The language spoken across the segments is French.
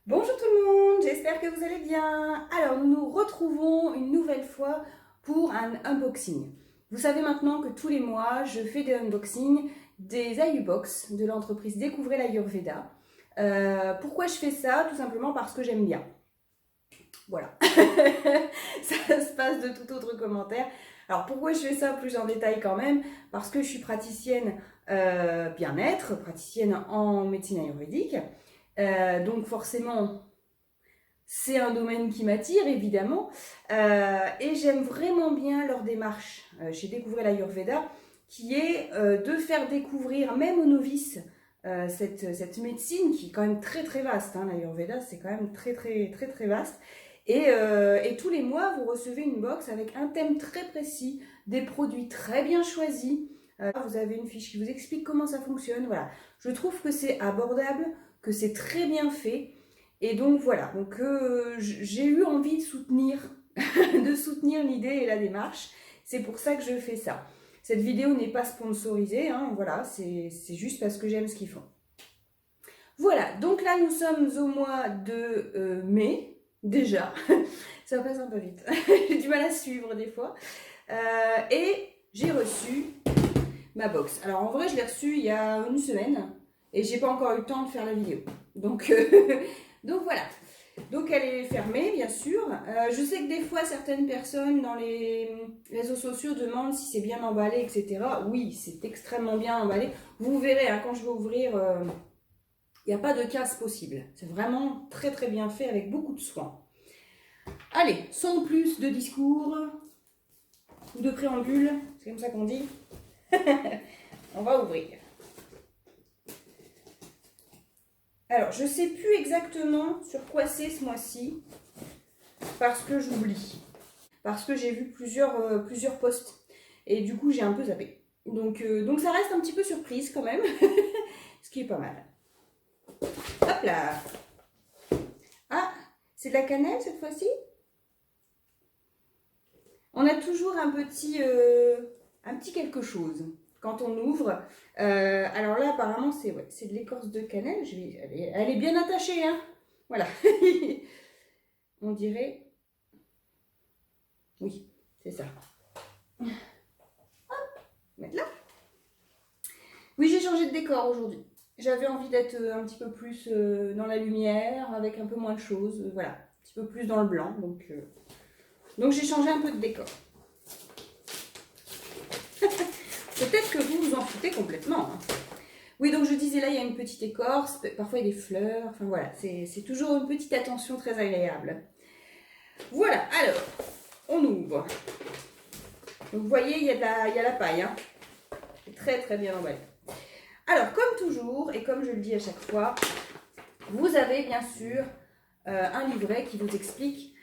Bonjour tout le monde, j'espère que vous allez bien. Alors nous nous retrouvons une nouvelle fois pour un unboxing. Vous savez maintenant que tous les mois je fais des unboxings des Ayubox de l'entreprise Découvrez l'Ayurveda. Pourquoi je fais ça? Tout simplement parce que j'aime bien. Voilà, ça se passe de tout autre commentaire. Alors pourquoi je fais ça plus en détail quand même? Parce que je suis praticienne bien-être, praticienne en médecine ayurvédique. Donc forcément, c'est un domaine qui m'attire évidemment, et j'aime vraiment bien leur démarche chez Découvrir l'Ayurveda, qui est de faire découvrir même aux novices cette médecine qui est quand même très très vaste. Hein, l'Ayurveda, c'est quand même très très très très vaste. Et tous les mois, vous recevez une box avec un thème très précis, des produits très bien choisis. Vous avez une fiche qui vous explique comment ça fonctionne. Voilà, je trouve que c'est abordable, que c'est très bien fait. Et donc voilà, donc j'ai eu envie de soutenir, de soutenir l'idée et la démarche. C'est pour ça que je fais ça. Cette vidéo n'est pas sponsorisée, hein, voilà, c'est juste parce que j'aime ce qu'ils font. Voilà, donc là nous sommes au mois de mai, déjà. Ça passe un peu vite, j'ai du mal à suivre des fois. Et j'ai reçu ma box. Alors en vrai, je l'ai reçue il y a une semaine et j'ai pas encore eu le temps de faire la vidéo. Donc, donc voilà. Donc elle est fermée, bien sûr. Je sais que des fois, certaines personnes dans les réseaux sociaux demandent si c'est bien emballé, etc. Oui, c'est extrêmement bien emballé. Vous verrez, hein, quand je vais ouvrir, il n'y a pas de casse possible. C'est vraiment très très bien fait avec beaucoup de soin. Allez, sans plus de discours ou de préambule, c'est comme ça qu'on dit. On va ouvrir. Alors, je ne sais plus exactement sur quoi c'est ce mois-ci, parce que j'oublie. Parce que j'ai vu plusieurs posts. Et du coup, j'ai un peu zappé. Donc ça reste un petit peu surprise quand même. Ce qui est pas mal. Hop là. Ah, c'est de la cannelle cette fois-ci? On a toujours un petit quelque chose quand on ouvre. Alors là, apparemment, c'est de l'écorce de cannelle. Elle est bien attachée, hein. Voilà. On dirait... Oui, c'est ça. Hop, mettre là. Oui, j'ai changé de décor aujourd'hui. J'avais envie d'être un petit peu plus dans la lumière, avec un peu moins de choses. Voilà, un petit peu plus dans le blanc. Donc j'ai changé un peu de décor. Peut-être que vous vous en foutez complètement. Hein. Oui, donc je disais là, il y a une petite écorce, parfois il y a des fleurs. Enfin voilà, c'est toujours une petite attention très agréable. Voilà, alors, on ouvre. Donc vous voyez, il y a la paille. Hein. C'est très très bien emballé. Alors, comme toujours, et comme je le dis à chaque fois, vous avez bien sûr un livret qui vous explique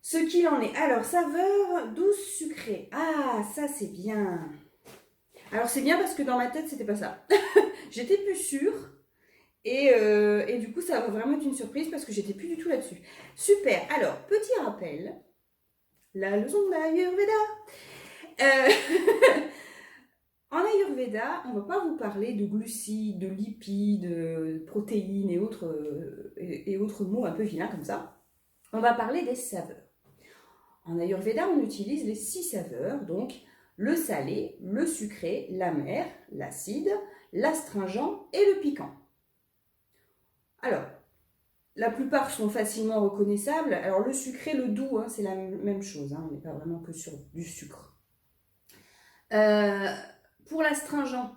ce qu'il en est. Alors, saveur douce sucrée. Ah, ça c'est bien. Alors, c'est bien parce que dans ma tête, c'était pas ça. J'étais plus sûre. Et du coup, ça va vraiment être une surprise parce que j'étais plus du tout là-dessus. Super. Alors, petit rappel. La leçon de l'Ayurveda. En Ayurveda, on ne va pas vous parler de glucides, de lipides, de protéines et autres mots un peu vilains comme ça. On va parler des saveurs. En Ayurveda, on utilise les 6 saveurs, donc le salé, le sucré, l'amer, l'acide, l'astringent et le piquant. Alors, la plupart sont facilement reconnaissables. Alors le sucré, le doux, hein, c'est la même chose, hein, on n'est pas vraiment que sur du sucre. Pour l'astringent,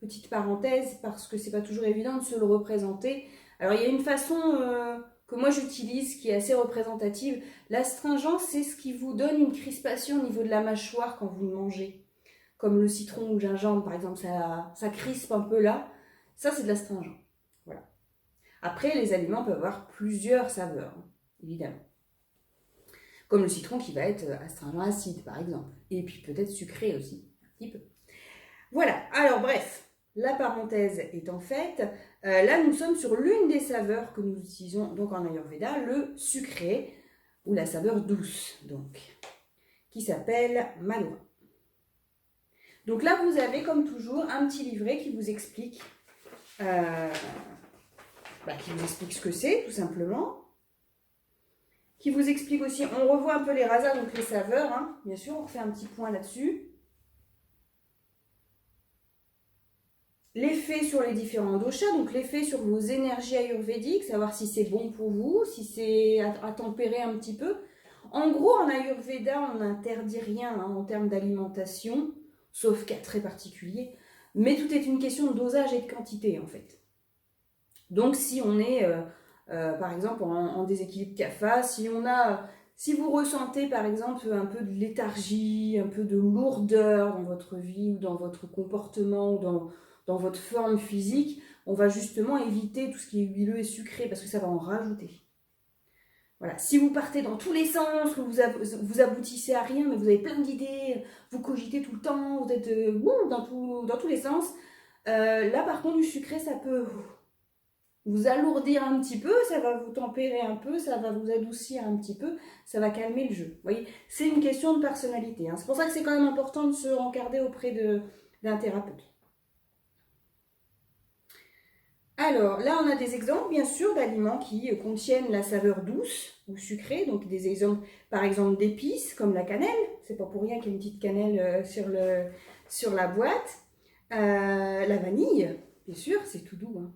petite parenthèse, parce que c'est pas toujours évident de se le représenter. Alors il y a une façon que moi j'utilise qui est assez représentative. L'astringent, c'est ce qui vous donne une crispation au niveau de la mâchoire quand vous le mangez. Comme le citron ou le gingembre par exemple, ça crispe un peu là. Ça c'est de l'astringent. Voilà. Après, les aliments peuvent avoir plusieurs saveurs, évidemment. Comme le citron qui va être astringent acide par exemple. Et puis peut-être sucré aussi, un petit peu. Voilà, alors bref, la parenthèse étant faite, là nous sommes sur l'une des saveurs que nous utilisons donc en Ayurveda, le sucré, ou la saveur douce, donc, qui s'appelle Malwa. Donc là vous avez comme toujours un petit livret qui vous explique qui vous explique ce que c'est, tout simplement. Qui vous explique aussi, on revoit un peu les rasas, donc les saveurs, hein. Bien sûr, on refait un petit point là-dessus. L'effet sur les différents doshas, donc l'effet sur vos énergies ayurvédiques, savoir si c'est bon pour vous, si c'est à tempérer un petit peu. En gros, en Ayurveda, on n'interdit rien hein, en termes d'alimentation, sauf cas très particuliers. Mais tout est une question de dosage et de quantité, en fait. Donc, si on est, par exemple, en déséquilibre kapha, si vous ressentez, par exemple, un peu de léthargie, un peu de lourdeur dans votre vie, ou dans votre comportement, ou dans votre forme physique, on va justement éviter tout ce qui est huileux et sucré, parce que ça va en rajouter. Voilà. Si vous partez dans tous les sens, que vous aboutissez à rien, mais vous avez plein d'idées, vous cogitez tout le temps, vous êtes dans tous les sens, là par contre du sucré, ça peut vous alourdir un petit peu, ça va vous tempérer un peu, ça va vous adoucir un petit peu, ça va calmer le jeu. Vous voyez, c'est une question de personnalité. Hein. C'est pour ça que c'est quand même important de se rencarder auprès d'un thérapeute. Alors, là, on a des exemples, bien sûr, d'aliments qui contiennent la saveur douce ou sucrée. Donc, des exemples, par exemple, d'épices, comme la cannelle. C'est pas pour rien qu'il y a une petite cannelle sur la boîte. La vanille, bien sûr, c'est tout doux. Hein.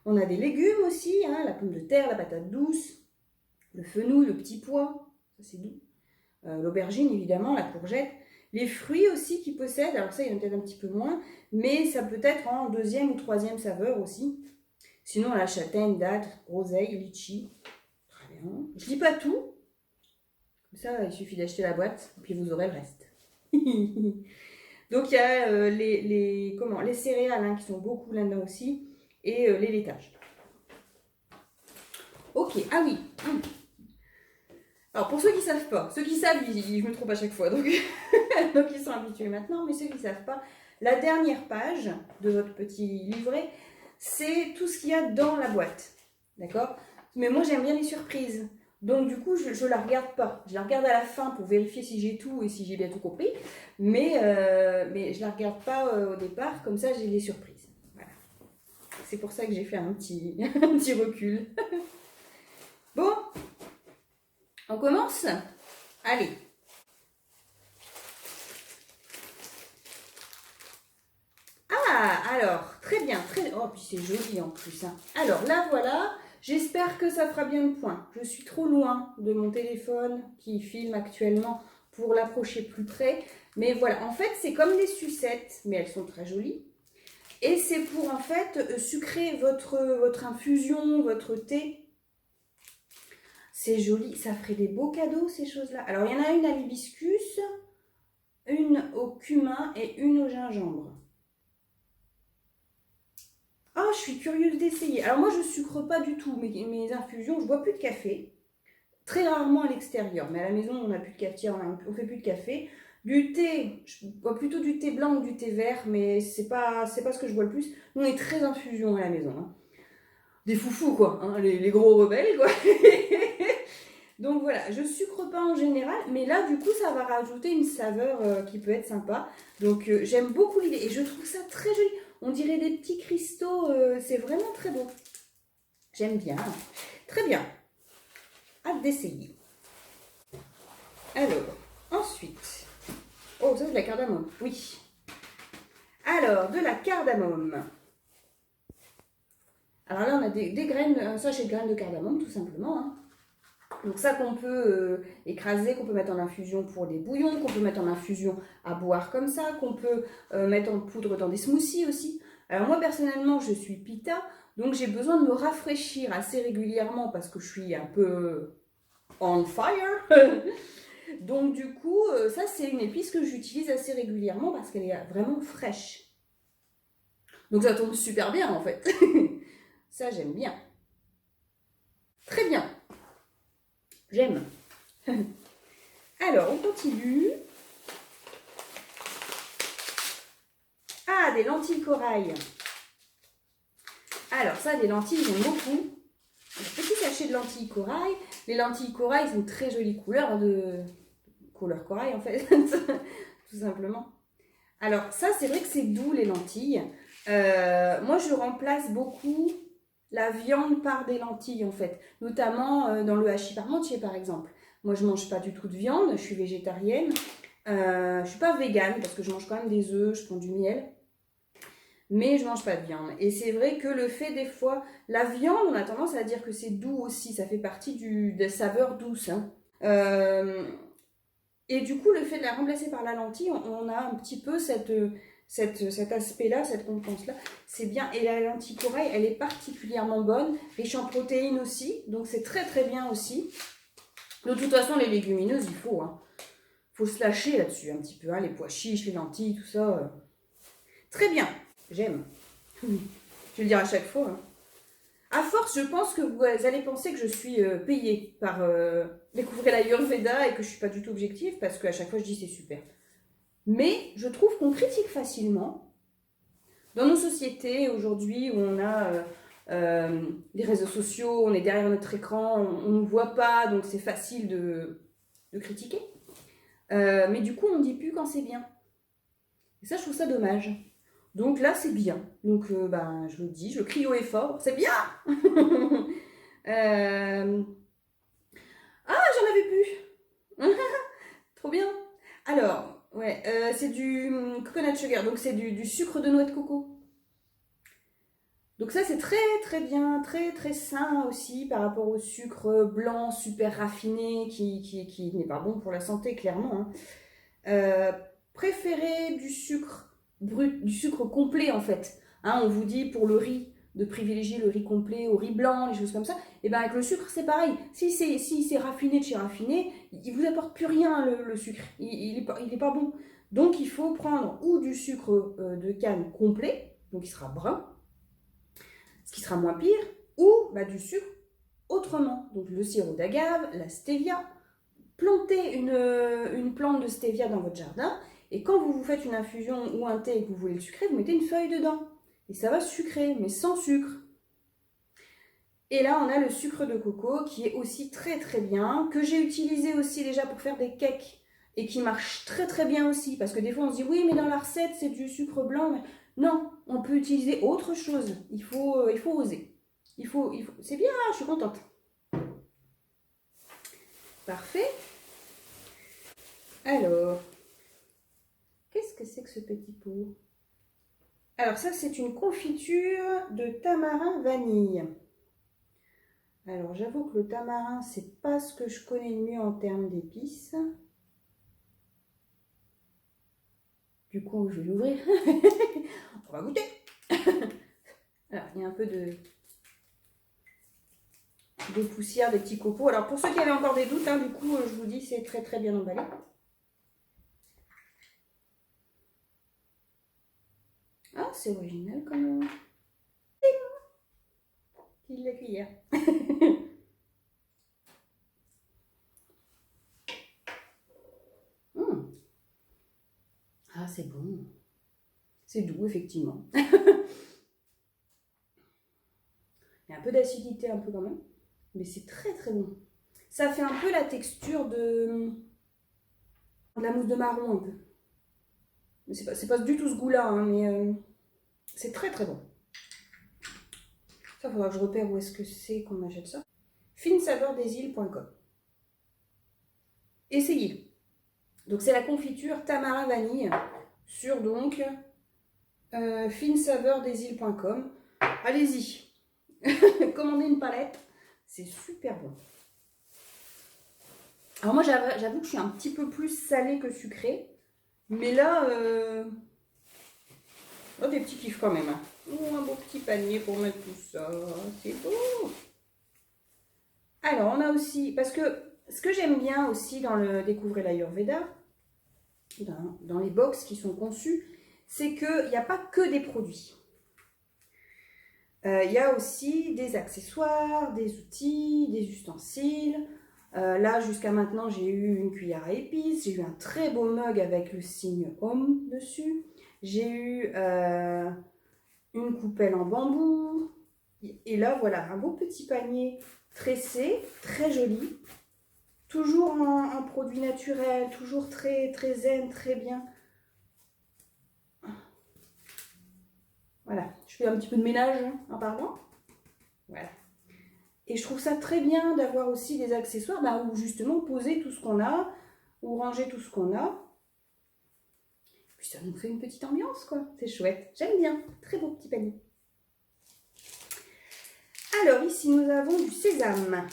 On a des légumes aussi, hein, la pomme de terre, la patate douce, le fenouil, le petit pois, ça c'est doux. L'aubergine, évidemment, la courgette. Les fruits aussi qui possèdent, alors ça il y en a peut-être un petit peu moins, mais ça peut être en deuxième ou troisième saveur aussi. Sinon la châtaigne, date, groseille, litchi. Très bien. Je ne dis pas tout. Comme ça, il suffit d'acheter la boîte, et puis vous aurez le reste. Donc il y a les céréales hein, qui sont beaucoup là-dedans aussi, et les laitages. Ok, ah oui. Alors pour ceux qui ne savent pas, ceux qui savent, je me trompe à chaque fois, donc, donc ils sont habitués maintenant, mais ceux qui ne savent pas, la dernière page de votre petit livret, c'est tout ce qu'il y a dans la boîte, d'accord? Mais moi j'aime bien les surprises, donc du coup je ne la regarde pas, je la regarde à la fin pour vérifier si j'ai tout et si j'ai bien tout compris, mais je ne la regarde pas au départ, comme ça j'ai les surprises, voilà. C'est pour ça que j'ai fait un petit, un petit recul. Bon. On commence? Allez. Ah, alors, très bien, très... Oh, puis c'est joli en plus. Hein. Alors, là, voilà. J'espère que ça fera bien le point. Je suis trop loin de mon téléphone qui filme actuellement pour l'approcher plus près. Mais voilà, en fait, c'est comme des sucettes, mais elles sont très jolies. Et c'est pour, en fait, sucrer votre infusion, votre thé. C'est joli, ça ferait des beaux cadeaux ces choses-là. Alors il y en a une à l'hibiscus, une au cumin et une au gingembre. Oh, je suis curieuse d'essayer. Alors moi je sucre pas du tout mes infusions, je bois plus de café. Très rarement à l'extérieur, mais à la maison on n'a plus de cafetière, on fait plus de café. Du thé, je bois plutôt du thé blanc ou du thé vert, mais c'est pas ce que je bois le plus. Nous on est très infusion à la maison. Hein. Des foufous quoi, hein, les gros rebelles quoi. Donc voilà, je sucre pas en général, mais là du coup ça va rajouter une saveur qui peut être sympa. Donc j'aime beaucoup l'idée et je trouve ça très joli. On dirait des petits cristaux, c'est vraiment très beau. J'aime bien. Très bien. Hâte d'essayer. Alors, ensuite. Oh, ça c'est de la cardamome. Oui. Alors, de la cardamome. Alors là on a des graines, un sachet de graines de cardamome tout simplement. Hein. Donc ça qu'on peut écraser, qu'on peut mettre en infusion pour des bouillons, qu'on peut mettre en infusion à boire comme ça, qu'on peut mettre en poudre dans des smoothies aussi. Alors moi personnellement je suis pitta, donc j'ai besoin de me rafraîchir assez régulièrement parce que je suis un peu on fire. Donc du coup ça c'est une épice que j'utilise assez régulièrement parce qu'elle est vraiment fraîche. Donc ça tombe super bien en fait. Ça j'aime bien. Très bien. J'aime. Alors, on continue. Ah, des lentilles corail. Alors, ça, des lentilles, j'aime beaucoup. Un petit sachet de lentilles corail. Les lentilles corail, c'est une très jolie couleur couleur corail, en fait. Tout simplement. Alors, ça, c'est vrai que c'est doux, les lentilles. Moi, je remplace beaucoup la viande part des lentilles en fait, notamment dans le hachis parmentier par exemple. Moi je mange pas du tout de viande, je suis végétarienne, je suis pas végane parce que je mange quand même des œufs, je prends du miel, mais je mange pas de viande. Et c'est vrai que le fait des fois, la viande on a tendance à dire que c'est doux aussi, ça fait partie des saveurs douces. Hein. Et du coup le fait de la remplacer par la lentille, on a un petit peu cet aspect-là, cette composante-là, c'est bien. Et la lentille corail, elle est particulièrement bonne, riche en protéines aussi, donc c'est très très bien aussi. De toute façon, les légumineuses, il faut se lâcher là-dessus un petit peu, hein, les pois chiches, les lentilles, tout ça. Très bien, j'aime. Je vais le dire à chaque fois. Hein. À force, je pense que vous allez penser que je suis payée par découvrir l'Ayurveda et que je ne suis pas du tout objective, parce qu'à chaque fois, je dis c'est super. Mais je trouve qu'on critique facilement. Dans nos sociétés aujourd'hui où on a les réseaux sociaux, on est derrière notre écran, on ne nous voit pas, donc c'est facile de critiquer. Mais du coup, on ne dit plus quand c'est bien. Et ça, je trouve ça dommage. Donc là, c'est bien. Donc, je le dis, je le crie haut et fort, c'est bien. Ah, j'en avais plus. Trop bien. Alors, ouais, c'est du coconut sugar, donc c'est du sucre de noix de coco. Donc ça, c'est très très bien, très très sain aussi par rapport au sucre blanc super raffiné qui n'est pas bon pour la santé, clairement. Hein. Préférez du sucre brut, du sucre complet en fait. Hein, on vous dit pour le riz de privilégier le riz complet au riz blanc, les choses comme ça. Et bien avec le sucre, c'est pareil. Si c'est raffiné de chez raffiné, il vous apporte plus rien le sucre. Il est pas bon. Donc il faut prendre ou du sucre de canne complet, donc il sera brun, ce qui sera moins pire, ou du sucre autrement. Donc le sirop d'agave, la stevia. Plantez une plante de stevia dans votre jardin et quand vous vous faites une infusion ou un thé et que vous voulez le sucrer, vous mettez une feuille dedans. Et ça va sucrer, mais sans sucre. Et là, on a le sucre de coco qui est aussi très très bien, que j'ai utilisé aussi déjà pour faire des cakes et qui marche très très bien aussi. Parce que des fois, on se dit oui, mais dans la recette, c'est du sucre blanc. Mais non, on peut utiliser autre chose. Il faut oser. C'est bien, je suis contente. Parfait. Alors, qu'est-ce que c'est que ce petit pot? Alors ça, c'est une confiture de tamarin vanille. Alors j'avoue que le tamarin, c'est pas ce que je connais le mieux en termes d'épices. Du coup, je vais l'ouvrir. On va goûter. Alors, il y a un peu de poussière, des petits copeaux. Alors pour ceux qui avaient encore des doutes, hein, du coup, je vous dis, c'est très très bien emballé. Ah, c'est original quand même. Pile la cuillère. Ah, c'est bon. C'est doux, effectivement. Il y a un peu d'acidité, un peu quand même. Mais c'est très très bon. Ça fait un peu la texture de la mousse de marron, un peu. Mais c'est pas du tout ce goût-là, hein, mais c'est très très bon. Ça, faudra que je repère où est-ce que c'est qu'on achète ça. finesaveurdesiles.com. Essayez. Donc c'est la confiture tamarin vanille sur donc finesaveurdesiles.com. Allez-y. Commandez une palette. C'est super bon. Alors moi j'avoue que je suis un petit peu plus salée que sucrée. Mais là, oh, des petits kiffs quand même. Hein. Oh, un beau petit panier pour mettre tout ça. C'est beau. Alors, on a aussi, parce que ce que j'aime bien aussi dans le Découvrez l'Ayurveda, dans les box qui sont conçus, c'est qu'il n'y a pas que des produits. Il y a aussi des accessoires, des outils, des ustensiles. Là, jusqu'à maintenant, j'ai eu une cuillère à épices, j'ai eu un très beau mug avec le signe Om dessus. J'ai eu une coupelle en bambou. Et là, voilà, un beau petit panier tressé, très joli. Toujours en produit naturel, toujours très, très zen, très bien. Voilà, je fais un petit peu de ménage en parlant. Voilà. Et je trouve ça très bien d'avoir aussi des accessoires où justement poser tout ce qu'on a, ou ranger tout ce qu'on a. Puis ça nous fait une petite ambiance, quoi. C'est chouette. J'aime bien. Très beau petit panier. Alors, ici, nous avons du sésame.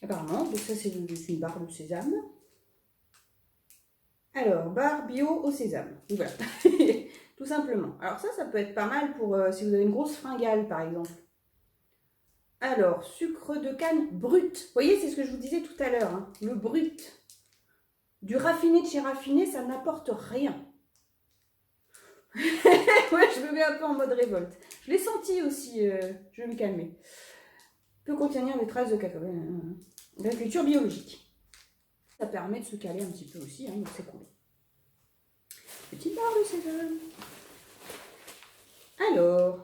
Apparemment, donc ça, c'est une barre de sésame. Alors, barre bio au sésame. Voilà. Tout simplement. Alors ça peut être pas mal pour si vous avez une grosse fringale, par exemple. Alors, sucre de canne brut. Vous voyez, c'est ce que je vous disais tout à l'heure. Hein. Le brut. Du raffiné de chez raffiné, ça n'apporte rien. Ouais, je me mets un peu en mode révolte. Je l'ai senti aussi, je vais me calmer. Peut contenir des traces de cacao. D'agriculture biologique. Ça permet de se caler un petit peu aussi, hein, donc c'est cool. Petite barre de sésame. Alors,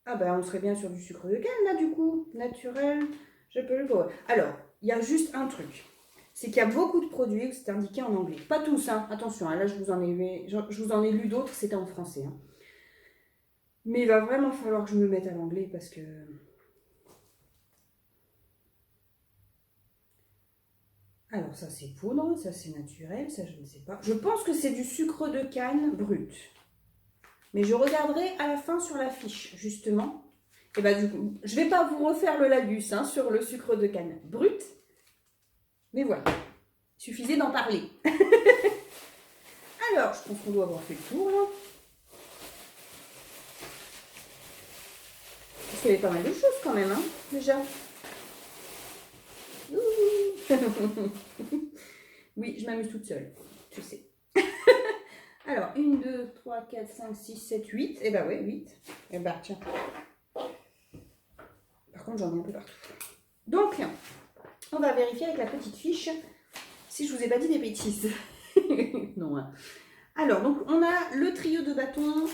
on serait bien sur du sucre de canne là du coup, naturel. Je peux le voir. Alors, il y a juste un truc. C'est qu'il y a beaucoup de produits où c'est indiqué en anglais. Pas tous, hein. Attention, hein, là je vous en ai lu d'autres, c'était en français. Hein. Mais il va vraiment falloir que je me mette à l'anglais parce que... Alors ça c'est poudre, ça c'est naturel, ça je ne sais pas. Je pense que c'est du sucre de canne brut. Mais je regarderai à la fin sur la fiche, justement. Et du coup, je ne vais pas vous refaire le lagus hein, sur le sucre de canne brut. Mais voilà, il suffisait d'en parler. Alors, je pense qu'on doit avoir fait le tour, là. Parce qu'il y avait pas mal de choses, quand même, hein, déjà. Oui, je m'amuse toute seule, tu sais. Alors, 1, 2, 3, 4, 5, 6, 7, 8. Eh ben ouais, 8. Eh ben, tiens. Par contre, j'en ai un peu partout. Donc, on va vérifier avec la petite fiche si je vous ai pas dit des bêtises. Non. Hein. Alors, donc, on a le trio de bâtons.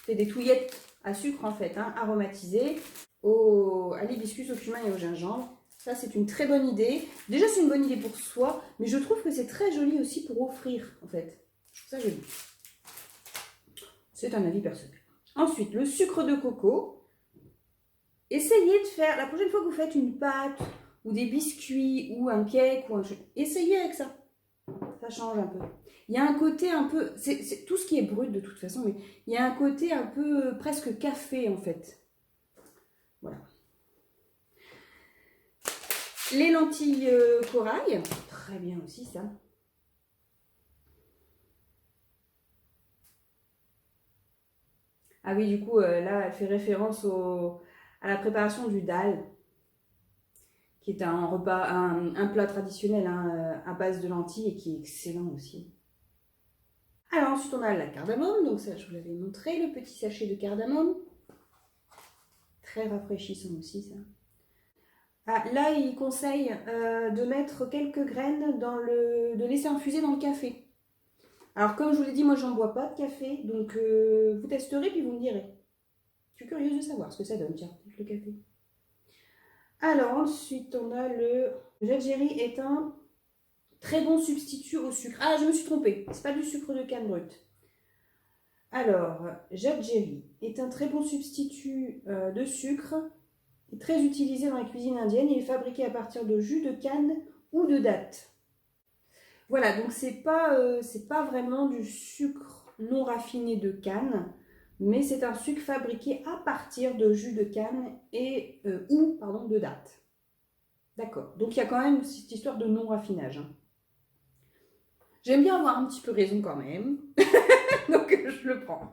C'est des touillettes à sucre, en fait, hein, aromatisées à l'hibiscus, au cumin et au gingembre. Ça, c'est une très bonne idée. Déjà, c'est une bonne idée pour soi, mais je trouve que c'est très joli aussi pour offrir, en fait. Je trouve ça joli. C'est un avis personnel. Ensuite, le sucre de coco. Essayez de faire, la prochaine fois que vous faites une pâte, ou des biscuits, ou un cake, essayez avec ça. Ça change un peu. Il y a un côté un peu, c'est tout ce qui est brut de toute façon, mais il y a un côté un peu presque café, en fait. Voilà. Les lentilles corail, très bien aussi ça. Ah oui, du coup, là, elle fait référence à la préparation du dal, qui est un repas, un plat traditionnel hein, à base de lentilles et qui est excellent aussi. Alors ensuite, on a la cardamome, donc ça, je vous l'avais montré, le petit sachet de cardamome. Très rafraîchissant aussi, ça. Ah, là, il conseille de mettre quelques graines de laisser infuser dans le café. Alors, comme je vous l'ai dit, moi, j'en bois pas de café, donc vous testerez puis vous me direz. Je suis curieuse de savoir ce que ça donne, tiens, le café. Alors, ensuite, on a le Jadjerry est un très bon substitut au sucre. Ah, je me suis trompée, c'est pas du sucre de canne brut. Alors, Jadjerry est un très bon substitut de sucre, très utilisé dans la cuisine indienne. Il est fabriqué à partir de jus de canne ou de dattes. Voilà, donc c'est pas vraiment du sucre non raffiné de canne, mais c'est un sucre fabriqué à partir de jus de canne ou de dattes. D'accord, donc il y a quand même cette histoire de non-raffinage. Hein. J'aime bien avoir un petit peu raison quand même, donc je le prends.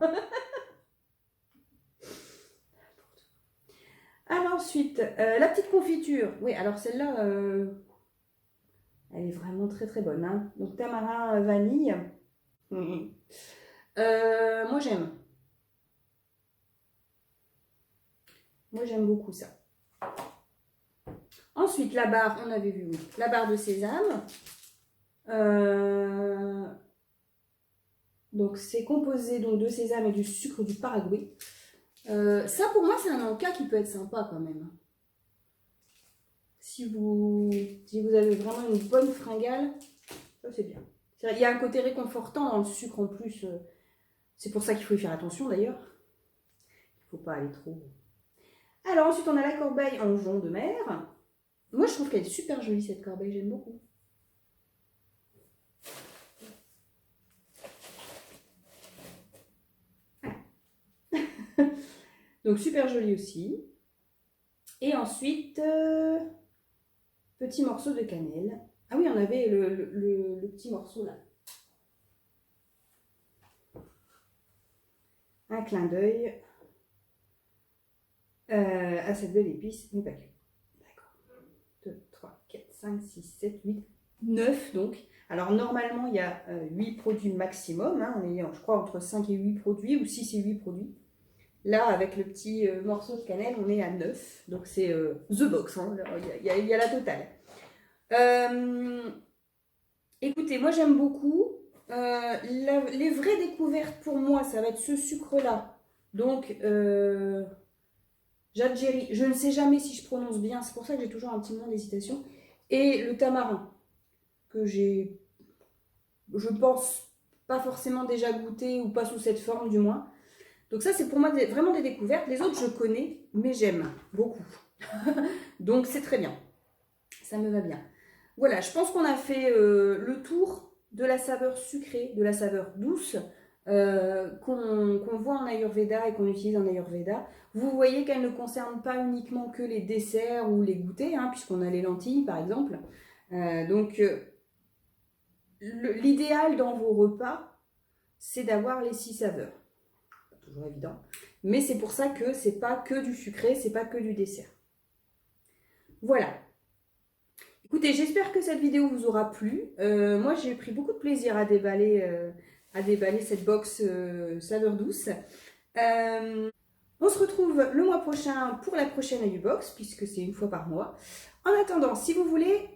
Alors ensuite, la petite confiture. Oui, alors celle-là, elle est vraiment très très bonne. Hein. Donc tamarin vanille. Moi j'aime. Moi j'aime beaucoup ça. Ensuite, la barre, on avait vu, oui, la barre de sésame. Donc c'est composé donc, de sésame et du sucre du Paraguay. Ça pour moi c'est un encas qui peut être sympa quand même. Si vous avez vraiment une bonne fringale, ça c'est bien. Il y a un côté réconfortant dans le sucre en plus. C'est pour ça qu'il faut y faire attention d'ailleurs. Il faut pas aller trop. Alors ensuite, on a la corbeille en jonc de mer. Moi, je trouve qu'elle est super jolie, cette corbeille, j'aime beaucoup. Donc, super jolie aussi. Et ensuite, petit morceau de cannelle. Ah oui, on avait le petit morceau là. Un clin d'œil à cette belle épice, mais pas que. D'accord. 2, 3, 4, 5, 6, 7, 8, 9 donc. Alors normalement, il y a 8 produits maximum. Hein. On est, je crois, entre 5 et 8 produits, ou 6 et 8 produits. Là, avec le petit morceau de cannelle, on est à 9. Donc c'est The Box, hein. Il y a la totale. Écoutez, moi j'aime beaucoup. Les vraies découvertes pour moi, ça va être ce sucre-là. Donc, Jadjeri, je ne sais jamais si je prononce bien, c'est pour ça que j'ai toujours un petit moment d'hésitation. Et le tamarin, que j'ai, je pense, pas forcément déjà goûté, ou pas sous cette forme du moins. Donc ça, c'est pour moi vraiment des découvertes. Les autres, je connais, mais j'aime beaucoup. Donc c'est très bien. Ça me va bien. Voilà, je pense qu'on a fait le tour de la saveur sucrée, de la saveur douce qu'on voit en Ayurveda et qu'on utilise en Ayurveda. Vous voyez qu'elle ne concerne pas uniquement que les desserts ou les goûters, hein, puisqu'on a les lentilles par exemple. Donc l'idéal dans vos repas, c'est d'avoir les 6 saveurs. Pas toujours évident. Mais c'est pour ça que c'est pas que du sucré, c'est pas que du dessert. Voilà. Écoutez, j'espère que cette vidéo vous aura plu. Moi, j'ai pris beaucoup de plaisir à déballer cette box saveur douce. On se retrouve le mois prochain pour la prochaine AyuBox, puisque c'est une fois par mois. En attendant, si vous voulez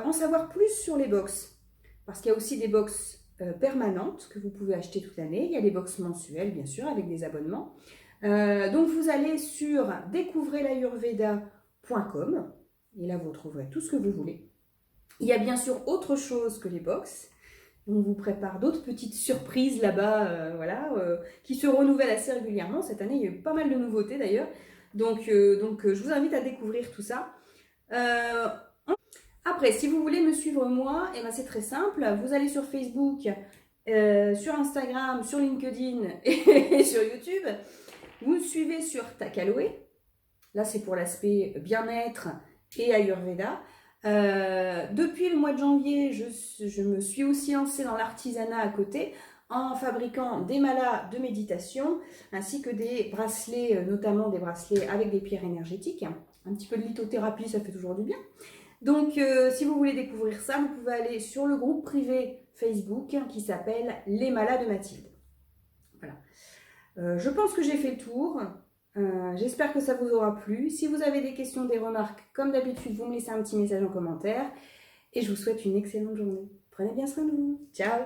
en savoir plus sur les box, parce qu'il y a aussi des box permanentes que vous pouvez acheter toute l'année. Il y a des box mensuelles, bien sûr, avec des abonnements. Donc, vous allez sur découvrelayurveda.com. Et là, vous retrouverez tout ce que vous voulez. Il y a bien sûr autre chose que les box. On vous prépare d'autres petites surprises là-bas, qui se renouvellent assez régulièrement. Cette année, il y a eu pas mal de nouveautés d'ailleurs. Donc, je vous invite à découvrir tout ça. Après, si vous voulez me suivre moi, eh ben, c'est très simple. Vous allez sur Facebook, sur Instagram, sur LinkedIn et sur YouTube. Vous me suivez sur Takaloe. Là, c'est pour l'aspect bien-être et Ayurveda. Depuis le mois de janvier, je me suis aussi lancée dans l'artisanat à côté en fabriquant des malas de méditation ainsi que des bracelets, notamment des bracelets avec des pierres énergétiques. Un petit peu de lithothérapie, ça fait toujours du bien. Donc, si vous voulez découvrir ça, vous pouvez aller sur le groupe privé Facebook qui s'appelle Les Malas de Mathilde. Voilà. Je pense que j'ai fait le tour. J'espère que ça vous aura plu. Si vous avez des questions, des remarques, comme d'habitude, vous me laissez un petit message en commentaire. Et je vous souhaite une excellente journée. Prenez bien soin de vous. Ciao!